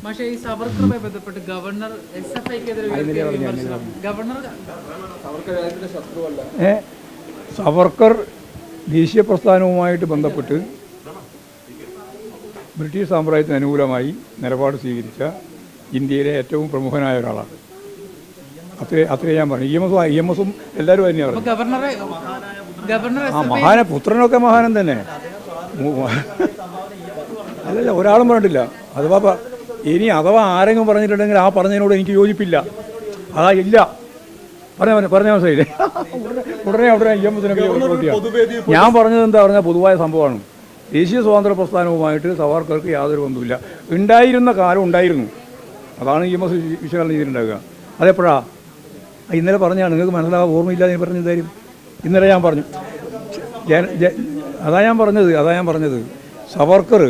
പക്ഷേ ഈ സവർക്കറുമായി ബന്ധപ്പെട്ട് ഗവർണർ സവർക്കർ ദേശീയ പ്രസ്ഥാനവുമായിട്ട് ബന്ധപ്പെട്ട് ബ്രിട്ടീഷ് സാമ്രാജ്യത്തിന് അനുകൂലമായി നിലപാട് സ്വീകരിച്ച ഇന്ത്യയിലെ ഏറ്റവും പ്രമുഖനായ ഒരാളാണ്. അത്രേ ഞാൻ പറഞ്ഞു. ഇ എം എസും എല്ലാവരും തന്നെയാണ്. പുത്രനൊക്കെ മഹാനം തന്നെ. അല്ലല്ല, ഒരാളും പറഞ്ഞിട്ടില്ല. അഥവാ ആരെങ്കിലും പറഞ്ഞിട്ടുണ്ടെങ്കിൽ ആ പറഞ്ഞതിനോട് എനിക്ക് യോജിപ്പില്ല. അതാ ഇല്ല പറഞ്ഞ മനസ്സിലായില്ലേ? ഉടനെ ഇ എം എസിനൊക്കെ ഞാൻ പറഞ്ഞത് എന്താ പറഞ്ഞാൽ പൊതുവായ സംഭവമാണ്. ദേശീയ സ്വാതന്ത്ര്യ പ്രസ്ഥാനവുമായിട്ട് സവർക്കർക്ക് യാതൊരു ബന്ധമില്ല. ഉണ്ടായിരുന്ന കാലം ഉണ്ടായിരുന്നു. അതാണ് ഇ എം എസ് വിശകലനം ചെയ്തിട്ടുണ്ടാവുക. അതെപ്പോഴാണ്? ഇന്നലെ പറഞ്ഞാണ്. നിങ്ങൾക്ക് മനസ്സിലാവാൻ ഓർമ്മയില്ലാതെ പറഞ്ഞ കാര്യം ഇന്നലെ ഞാൻ പറഞ്ഞു. അതാ ഞാൻ പറഞ്ഞത് സവർക്കർ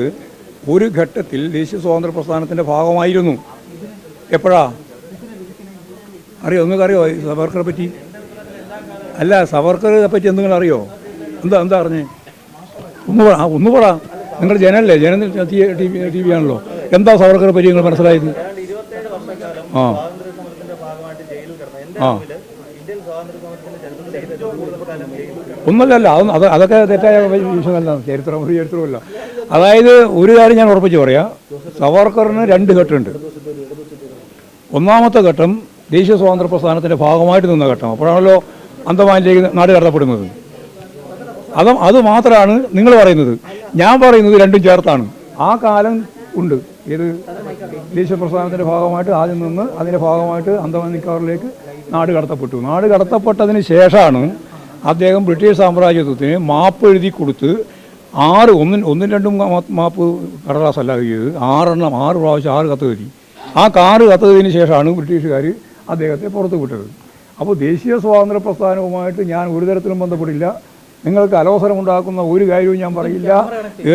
ഒരു ഘട്ടത്തിൽ ദേശീയ സ്വാതന്ത്ര്യ പ്രസ്ഥാനത്തിൻ്റെ ഭാഗമായിരുന്നു. എപ്പോഴാ അറിയോ? നിങ്ങൾക്കറിയോ സവർക്കറെ പറ്റി? അല്ല, സവർക്കറെ പറ്റി എന്തെങ്കിലും അറിയോ? എന്താ അറിഞ്ഞേ? ഒന്ന് പറ. നിങ്ങൾ ജനല്ലേ? ടി വി ആണല്ലോ. എന്താ സവർക്കറെ പറ്റി നിങ്ങൾ മനസ്സിലായത്? ഒന്നുമല്ല. അതൊക്കെ തെറ്റായ വിഷയമല്ല. ചരിത്രമല്ല. അതായത് ഒരു കാര്യം ഞാൻ ഉറപ്പിച്ച് പറയാം. സവർക്കറിന് 2 ഘട്ടമുണ്ട്. ഒന്നാമത്തെ ഘട്ടം ദേശീയ സ്വാതന്ത്ര്യ പ്രസ്ഥാനത്തിൻ്റെ ഭാഗമായിട്ട് നിന്ന ഘട്ടം. അപ്പോഴാണല്ലോ അന്തമാനിലേക്ക് നാട് കടത്തപ്പെടുന്നത്. അത് മാത്രമാണ് നിങ്ങൾ പറയുന്നത്. ഞാൻ പറയുന്നത് രണ്ടും ചേർത്താണ്. ആ കാലം ഉണ്ട്. ഏത് ദേശീയ പ്രസ്ഥാനത്തിൻ്റെ ഭാഗമായിട്ട് ആദ്യം നിന്ന് അതിൻ്റെ ഭാഗമായിട്ട് അന്തമാൻ നിക്കോബാറിലേക്ക് നാട് കടത്തപ്പെട്ടു. നാട് കടത്തപ്പെട്ടതിന് ശേഷമാണ് അദ്ദേഹം ബ്രിട്ടീഷ് സാമ്രാജ്യത്വത്തിന് മാപ്പ് എഴുതി കൊടുത്ത് 1 2 മാപ്പ് കടലാസല്ല ചെയ്തത്. 6 പ്രാവശ്യം 6 കത്ത് എഴുതി. ആ 6 കത്ത് എഴുതിയതിന് ശേഷമാണ് ബ്രിട്ടീഷുകാർ അദ്ദേഹത്തെ പുറത്തു വിട്ടത്. അപ്പോൾ ദേശീയ സ്വാതന്ത്ര്യ പ്രസ്ഥാനവുമായിട്ട് ഞാൻ ഒരു തരത്തിലും ബന്ധപ്പെടില്ല, നിങ്ങൾക്ക് അലോസരമുണ്ടാക്കുന്ന ഒരു കാര്യവും ഞാൻ പറയില്ല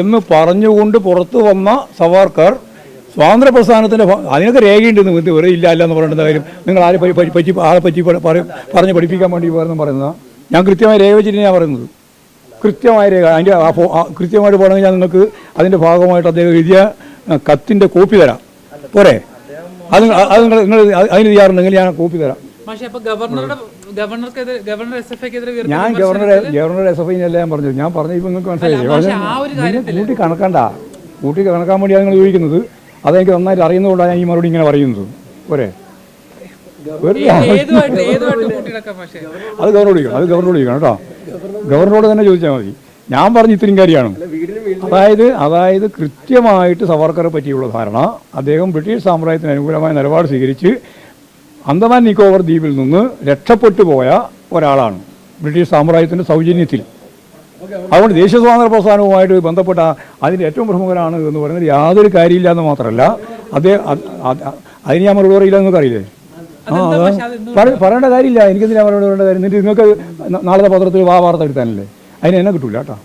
എന്ന് പറഞ്ഞുകൊണ്ട് പുറത്തു വന്ന സവർക്കർ സ്വാതന്ത്ര്യ പ്രസ്ഥാനത്തിൻ്റെ അതിനൊക്കെ രേഖയുണ്ടെന്ന് വെറുതെ ഇല്ല എന്ന് പറയേണ്ട കാര്യം നിങ്ങൾ ആളെ പറ്റി പറഞ്ഞ് പഠിപ്പിക്കാൻ വേണ്ടി പറയുന്നതാണ്. ഞാൻ കൃത്യമായി രേഖ വെച്ചിട്ട് ഞാൻ പറയുന്നത്. കൃത്യമായ രേഖ. അതിൻ്റെ കൃത്യമായിട്ട് പോകണമെങ്കിൽ ഞാൻ നിങ്ങൾക്ക് അതിൻ്റെ ഭാഗമായിട്ട് അദ്ദേഹം എഴുതിയ കത്തിൻ്റെ കോപ്പി തരാം. പോരെ? നിങ്ങൾ അതിന് തയ്യാറുണ്ടെങ്കിൽ ഞാൻ കോപ്പി തരാം. ഞാൻ ഗവർണർ എസ് എഫ് ഐ ഞാൻ പറഞ്ഞത്. ഞാൻ പറഞ്ഞപ്പോൾ നിങ്ങൾക്ക് മനസ്സിലായി. കൂട്ടി കണക്കാൻ വേണ്ടിയാണ് നിങ്ങൾ ചോദിക്കുന്നത്. അതെനിക്ക് നന്നായിട്ട് അറിയുന്നതുകൊണ്ടാണ് ഞാൻ ഈ മറുപടി ഇങ്ങനെ പറയുന്നത്. പോരെ? അത് ഗവർണറോട് ചോദിക്കണം കേട്ടോ. ഗവർണറോട് തന്നെ ചോദിച്ചാൽ മതി. ഞാൻ പറഞ്ഞ ഇത്രയും കാര്യമാണ്. അതായത് കൃത്യമായിട്ട് സവർക്കറെ പറ്റിയുള്ള ധാരണ, അദ്ദേഹം ബ്രിട്ടീഷ് സാമ്രാജ്യത്തിന് അനുകൂലമായ നിലപാട് സ്വീകരിച്ച് അന്തമാൻ നിക്കോബാർ ദ്വീപിൽ നിന്ന് രക്ഷപ്പെട്ടു പോയ ഒരാളാണ് ബ്രിട്ടീഷ് സാമ്രാജ്യത്തിൻ്റെ സൗജന്യത്തിൽ. അതുകൊണ്ട് ദേശീയ സ്വാതന്ത്ര്യ പ്രസ്ഥാനവുമായിട്ട് ബന്ധപ്പെട്ട അതിൻ്റെ ഏറ്റവും പ്രമുഖനാണ് എന്ന് പറയുന്നത് യാതൊരു കാര്യമില്ല എന്ന് മാത്രമല്ല, അതിന് ഞാൻ മറുപടി പറയില്ല എന്നൊക്കെ അറിയില്ലേ? പറയേണ്ട കാര്യമില്ല. എനിക്കെന്തിനാ മറുപടി പറയേണ്ട കാര്യം? എന്നിട്ട് നിങ്ങൾക്ക് നാളത്തെ പത്രത്തിൽ വാർത്ത എടുത്താനല്ലേ? അതിന് എന്നെ കിട്ടൂല കേട്ടോ.